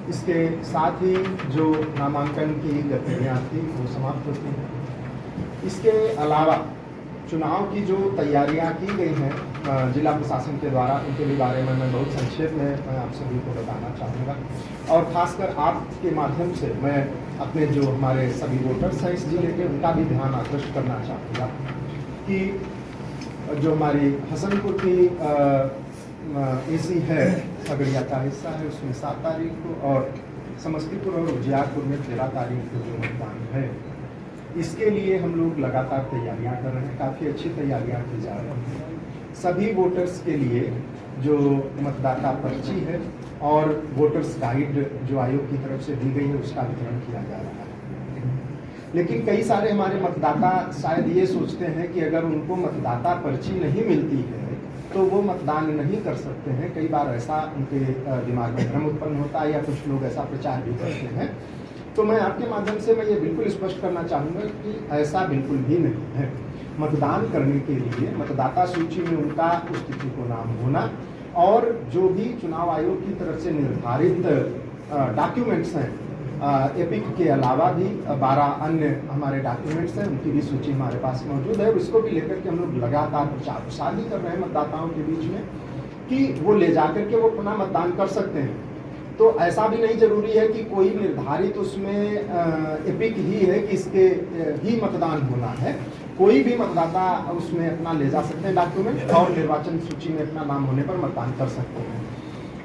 इसके साथ ही जो नामांकन की गतिविधियाँ थी वो समाप्त होती हैं। इसके अलावा चुनाव की जो तैयारियां की गई हैं जिला प्रशासन के द्वारा, उनके भी बारे में मैं बहुत संक्षेप में मैं आप सभी को बताना चाहूँगा। और खासकर आपके माध्यम से मैं अपने जो हमारे सभी वोटर्स हैं इस जिले के, उनका भी ध्यान आकृष्ट करना चाहूँगा कि जो हमारी हसनपुर की एसी है, खगड़िया का हिस्सा है, उसमें 7 तारीख को, और समस्तीपुर और उजियारपुर में 13 तारीख को जो मतदान है, इसके लिए हम लोग लगातार तैयारियां कर रहे हैं। काफ़ी अच्छी तैयारियां की जा रही हैं। सभी वोटर्स के लिए जो मतदाता पर्ची है और वोटर्स गाइड जो आयोग की तरफ से दी गई है, उसका वितरण किया जा रहा है। लेकिन कई सारे हमारे मतदाता शायद ये सोचते हैं कि अगर उनको मतदाता पर्ची नहीं मिलती है तो वो मतदान नहीं कर सकते हैं। कई बार ऐसा उनके दिमाग में भ्रम उत्पन्न होता है या कुछ लोग ऐसा प्रचार भी करते हैं। तो मैं आपके माध्यम से मैं ये बिल्कुल स्पष्ट करना चाहूँगा कि ऐसा बिल्कुल भी नहीं है। मतदान करने के लिए मतदाता सूची में उनका उस तिथि को नाम होना और जो भी चुनाव आयोग की तरफ से निर्धारित डॉक्यूमेंट्स हैं, एपिक के अलावा भी 12 अन्य हमारे डॉक्यूमेंट्स हैं, उनकी भी सूची हमारे पास मौजूद है। उसको भी लेकर के हम लोग लगातार प्रचार प्रसार भी कर रहे हैं मतदाताओं के बीच में कि वो ले जाकर के वो अपना मतदान कर सकते हैं। तो ऐसा भी नहीं जरूरी है कि कोई निर्धारित उसमें एपिक ही है कि इसके ही मतदान होना है। कोई भी मतदाता उसमें अपना ले जा सकते हैं डॉक्यूमेंट और निर्वाचन सूची में अपना नाम होने पर मतदान कर सकते हैं।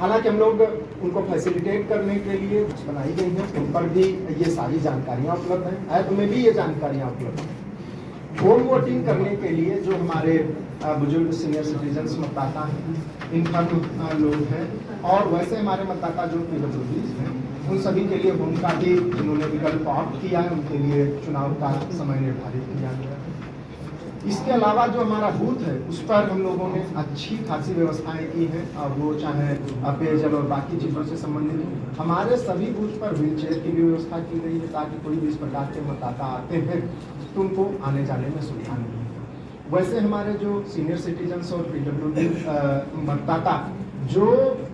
हालांकि हम लोग उनको फैसिलिटेट करने के लिए कुछ बनाई गई हैं, उन पर भी ये सारी जानकारियाँ उपलब्ध हैं, ऐप में भी ये जानकारियाँ उपलब्ध हैं। होम वोटिंग करने के लिए जो हमारे बुजुर्ग सीनियर सिटीजन्स मतदाता हैं, इनफर्म लोग हैं, और वैसे हमारे मतदाता जो PWDs हैं, उन सभी के लिए होम का भी जिन्होंने विकल्प ऑप्ट किया है, उनके लिए चुनाव का समय निर्धारित किया गया है। इसके अलावा जो हमारा बूथ है उस पर हम लोगों ने अच्छी खासी व्यवस्थाएं की हैं, वो चाहे पेयजल और बाकी चीज़ों से संबंधित हो। हमारे सभी बूथ पर व्हील चेयर की भी व्यवस्था की गई है ताकि कोई भी इस प्रकार के मतदाता आते हैं तो उनको आने जाने में सुविधा नहीं है। वैसे हमारे जो सीनियर सिटीजन्स और PWD मतदाता जो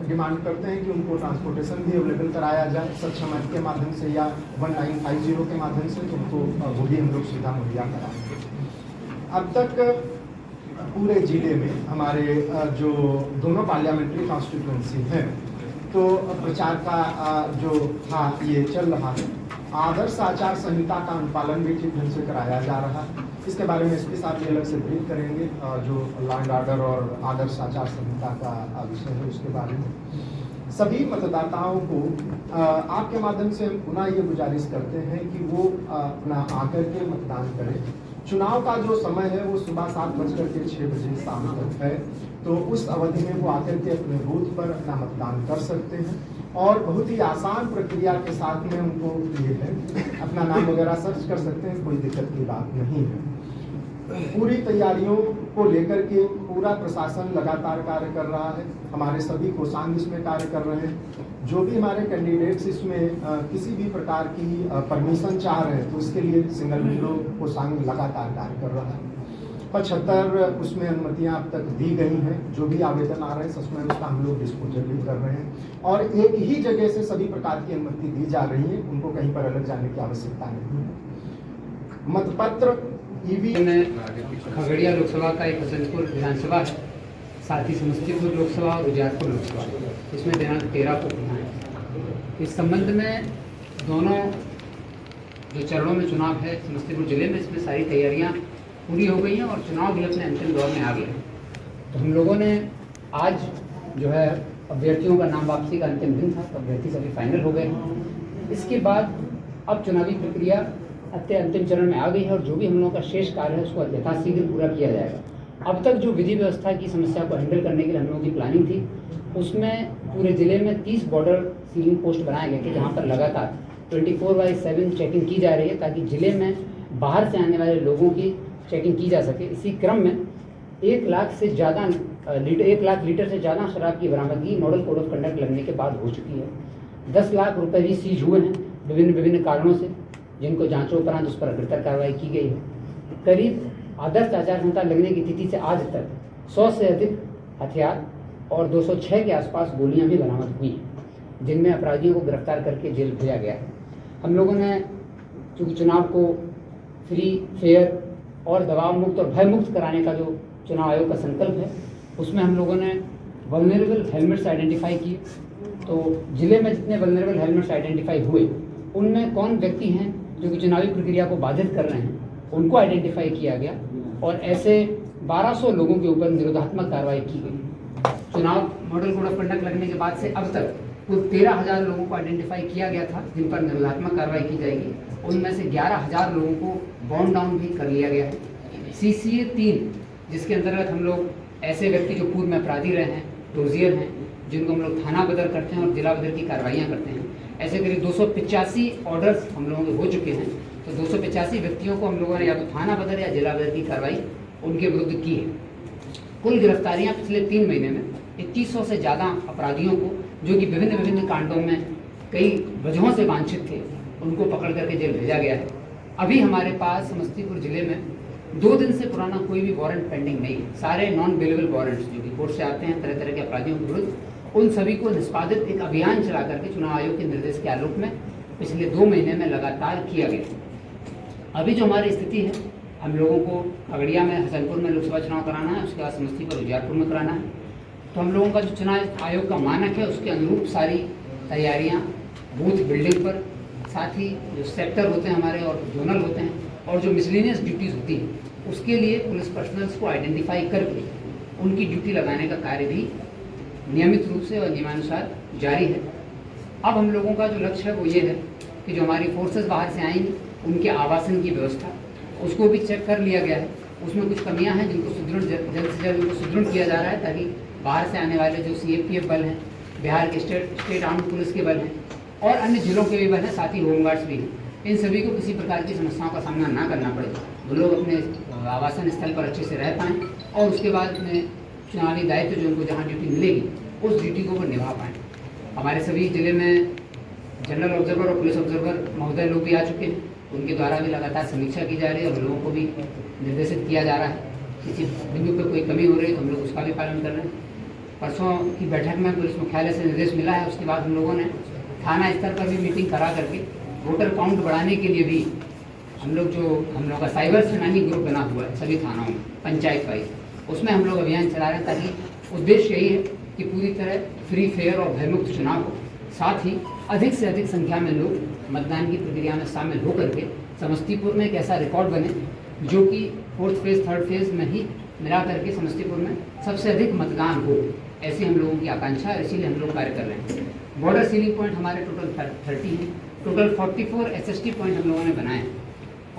डिमांड करते हैं कि उनको ट्रांसपोर्टेशन भी अवेलेबल कराया जाए सक्षम ऐप के माध्यम से या 1950 के माध्यम से, तो उनको वो भी हम लोग सुविधा मुहैया कराएंगे। अब तक पूरे जिले में हमारे जो दोनों पार्लियामेंट्री कॉन्स्टिट्यूएंसी हैं, तो प्रचार का जो था ये चल रहा है। आदर्श आचार संहिता का अनुपालन भी ठीक ढंग से कराया जा रहा है। इसके बारे में SP साहब भी अलग से ब्रीफ करेंगे, जो लॉ एंड ऑर्डर और आदर्श आचार संहिता का विषय है उसके बारे में। सभी मतदाताओं को आपके माध्यम से हम पुनः ये गुजारिश करते हैं कि वो अपना आकर के मतदान करें। चुनाव का जो समय है वो सुबह 7:06 शाम तक है, तो उस अवधि में वो आकर के अपने बूथ पर अपना मतदान कर सकते हैं और बहुत ही आसान प्रक्रिया के साथ में उनको ये है अपना नाम वगैरह सर्च कर सकते हैं, कोई दिक्कत की बात नहीं है। पूरी तैयारियों को लेकर के पूरा प्रशासन लगातार कार्य कर रहा है। हमारे सभी कोषांग इसमें कार्य कर रहे हैं। जो भी हमारे कैंडिडेट्स इसमें किसी भी प्रकार की परमिशन चाह रहे हैं तो उसके लिए सिंगल विंडो कोषांग लगातार कार्य कर रहा है। 75 उसमें अनुमतियां अब तक दी गई हैं। जो भी आवेदन आ रहे हैं सच में उसका हम लोग डिस्पोजल भी कर रहे हैं और एक ही जगह से सभी प्रकार की अनुमति दी जा रही है, उनको कहीं पर अलग जाने की आवश्यकता नहीं है। मतपत्र खगड़िया लोकसभा का एक हसनपुर विधानसभा है, साथ ही समस्तीपुर लोकसभा और उजियारपुर लोकसभा, इसमें दिनांक 13 को होना है। इस संबंध में दोनों जो चरणों में चुनाव है समस्तीपुर जिले में, इसमें सारी तैयारियां पूरी हो गई हैं और चुनाव भी अपने अंतिम दौर में आ गए हैं। तो हम लोगों ने आज जो है अभ्यर्थियों का नाम वापसी का अंतिम दिन था, तो अभ्यर्थी सभी फाइनल हो गए। इसके बाद अब चुनावी प्रक्रिया अंतिम चरण में आ गई है और जो भी हम लोगों का शेष कार्य है उसको यथाशीघ्र पूरा किया जाएगा। अब तक जो विधि व्यवस्था की समस्या को हैंडल करने के लिए हम लोगों की प्लानिंग थी, उसमें पूरे जिले में 30 बॉर्डर सीलिंग पोस्ट बनाए गए थे जहाँ पर लगातार 24/7 चेकिंग की जा रही है ताकि जिले में बाहर से आने वाले लोगों की चेकिंग की जा सके। इसी क्रम में 1 लाख लीटर से ज़्यादा शराब की बरामदगी मॉडल कोड ऑफ कंडक्ट लगने के बाद हो चुकी है। 10 लाख रुपए भी सीज हुए हैं विभिन्न कारणों से, जिनको जांचों उस पर अग्रतर कार्रवाई की गई है। करीब आदर्श आचार संहिता लगने की तिथि से आज तक 100 से अधिक हथियार और 206 के आसपास गोलियां भी बरामद हुई हैं। जिनमें अपराधियों को गिरफ्तार करके जेल भेजा गया है। हम लोगों ने चूँकि चुनाव को फ्री, फेयर और दबाव मुक्त और भय मुक्त कराने का जो चुनाव आयोग का संकल्प है, उसमें हम लोगों ने वल्नरेबल हेलमेट्स आइडेंटिफाई किए। तो जिले में जितने वल्नरेबल हेलमेट्स आइडेंटिफाई हुए, उनमें कौन व्यक्ति हैं जो कि चुनावी प्रक्रिया को बाधित कर रहे हैं, उनको आइडेंटिफाई किया गया और ऐसे 1200 लोगों के ऊपर निरोधात्मक कार्रवाई की गई। चुनाव मॉडल कोड ऑफ कंडक्ट लगने के बाद से अब तक कुल 13,000 लोगों को आइडेंटिफाई किया गया था जिन पर निरोधात्मक कार्रवाई की जाएगी। उनमें से 11,000 लोगों को बाउंड डाउन भी कर लिया गया है। CCA 3 जिसके अंतर्गत हम लोग ऐसे व्यक्ति जो पूर्व में अपराधी रहे हैं, डोजियर हैं, जिनको हम लोग थाना बदर करते हैं और जिला बदर की कार्रवाइयाँ करते हैं, ऐसे करीब 285 ऑर्डर्स हम लोगों के हो चुके हैं। तो 285 व्यक्तियों को हम लोगों ने या तो थाना बदर या जिला बदर की कार्रवाई उनके विरुद्ध की है। कुल गिरफ्तारियां पिछले 3 महीने में 2100 से ज़्यादा अपराधियों को, जो कि विभिन्न कांडों में कई वजहों से वांछित थे, उनको पकड़ करके जेल भेजा गया है। अभी हमारे पास समस्तीपुर जिले में 2 दिन से पुराना कोई भी वारंट पेंडिंग नहीं है। सारे नॉन बेलेबल वारंट्स जो कि कोर्ट से आते हैं तरह तरह के अपराधियों के विरुद्ध, उन सभी को निष्पादित एक अभियान चला करके चुनाव आयोग के निर्देश के आलोक में पिछले 2 महीने में लगातार किया गया। अभी जो हमारी स्थिति है, हम लोगों को खगड़िया में, हसनपुर में लोकसभा चुनाव कराना है, उसके बाद समस्तीपुर उजियारपुर में कराना है। तो हम लोगों का जो चुनाव आयोग का मानक है, उसके अनुरूप सारी तैयारियां बूथ बिल्डिंग पर, साथ ही जो सेक्टर होते हैं हमारे और जोनल होते हैं, और जो मिसलिनियस ड्यूटीज़ होती हैं, उसके लिए पुलिस पर्सनल्स को आइडेंटिफाई करके उनकी ड्यूटी लगाने का कार्य भी नियमित रूप से और नियमानुसार जारी है। अब हम लोगों का जो लक्ष्य है वो ये है कि जो हमारी फोर्सेस बाहर से आएंगी, उनके आवासन की व्यवस्था, उसको भी चेक कर लिया गया है। उसमें कुछ कमियां हैं जिनको जल्द से जल्द उनको सुदृढ़ किया जा रहा है, ताकि बाहर से आने वाले जो CAPF बल हैं, बिहार के स्टेट आर्म्ड पुलिस के बल हैं और अन्य जिलों के भी बल हैं, साथ ही होमगार्ड्स भी हैं, इन सभी को किसी प्रकार की समस्याओं का सामना ना करना पड़े। वो लोग अपने आवासन स्थल पर अच्छे से रह पाएँ और उसके बाद अपने चुनावी दायित्व जो उनको जहाँ ड्यूटी मिलेगी, उस ड्यूटी को वो निभा पाएँ। हमारे सभी जिले में जनरल ऑब्जर्वर और पुलिस ऑब्जर्वर महोदय लोग भी आ चुके हैं, उनके द्वारा भी लगातार समीक्षा की जा रही है और लोगों को भी निर्देशित किया जा रहा है। किसी बिंदु पर कोई कमी हो रही है तो हम लोग उसका भी पालन कर रहे हैं। परसों की बैठक में पुलिस मुख्यालय से निर्देश मिला है, उसके बाद हम लोगों ने थाना स्तर पर भी मीटिंग करा करके वोटर काउंट बढ़ाने के लिए भी हम लोग का साइबर सेनानी ग्रुप बना हुआ है सभी थानों में, पंचायत वाइज, उसमें हम लोग अभियान चला रहे हैं, ताकि उद्देश्य यही है कि पूरी तरह फ्री, फेयर और भयमुक्त चुनाव हो, साथ ही अधिक से अधिक संख्या में लोग मतदान की प्रक्रिया में शामिल होकर के समस्तीपुर में एक ऐसा रिकॉर्ड बने जो कि 4th फेज 3rd फेज में ही मिला करके समस्तीपुर में सबसे अधिक मतदान हो, ऐसी हम लोगों की आकांक्षा है। इसीलिए हम लोग कार्य कर रहे हैं। बॉर्डर सीलिंग पॉइंट हमारे टोटल 30 हैं, टोटल 44 SST पॉइंट हम लोगों ने बनाए हैं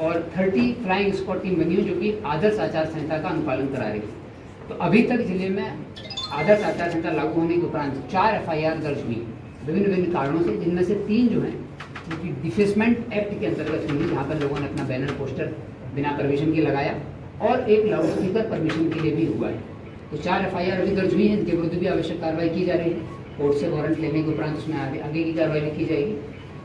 और 30 फ्लाइंग स्क्वाड टीम बनी है जो कि आदर्श आचार संहिता का अनुपालन करा रही है। तो अभी तक जिले में आदर्श आचार संहिता लागू होने के उपरांत 4 FIR दर्ज हुई विभिन्न कारणों से, जिनमें से 3 जो हैं क्योंकि डिफेसमेंट एक्ट के अंतर्गत हुई, जहाँ पर लोगों ने अपना बैनर पोस्टर बिना परमिशन के लगाया, और एक लाउड स्पीकर परमिशन के लिए भी हुआ है। तो 4 FIR अभी दर्ज हुई हैं, इनके विरुद्ध भी आवश्यक कार्रवाई की जा रही है। कोर्ट से वारंट लेने के उपरांत उसमें आगे की कार्रवाई भी की जाएगी।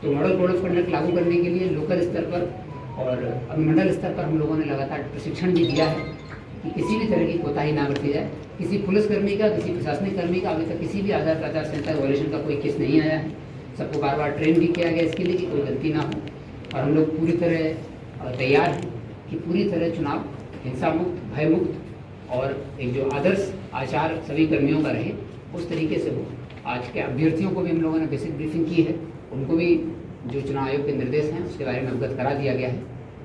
तो मॉडल कोड ऑफ कंडक्ट लागू करने के लिए लोकल स्तर पर और अनुमंडल स्तर पर हम लोगों ने लगातार प्रशिक्षण भी दिया है कि किसी भी तरह की कोताही ना बरती जाए। किसी पुलिसकर्मी का, किसी प्रशासनिक कर्मी का अभी तक किसी भी आचार संहिता वायलेशन का कोई केस नहीं आया है। सबको बार बार ट्रेन भी किया गया इसके लिए कि कोई गलती ना हो, और हम लोग पूरी तरह तैयार हैं कि पूरी तरह चुनाव हिंसा मुक्त, भय मुक्त और एक जो आदर्श आचार सभी कर्मियों का रहे, उस तरीके से हो। आज के अभ्यर्थियों को भी हम लोगों ने बेसिक ब्रीफिंग की है, उनको भी जो चुनाव आयोग के निर्देश हैं उसके बारे में अवगत करा दिया गया है।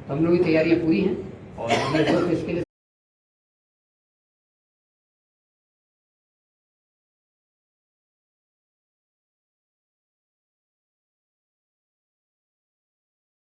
तो हम लोग की तैयारियाँ पूरी हैं और हम लोग इसके लिए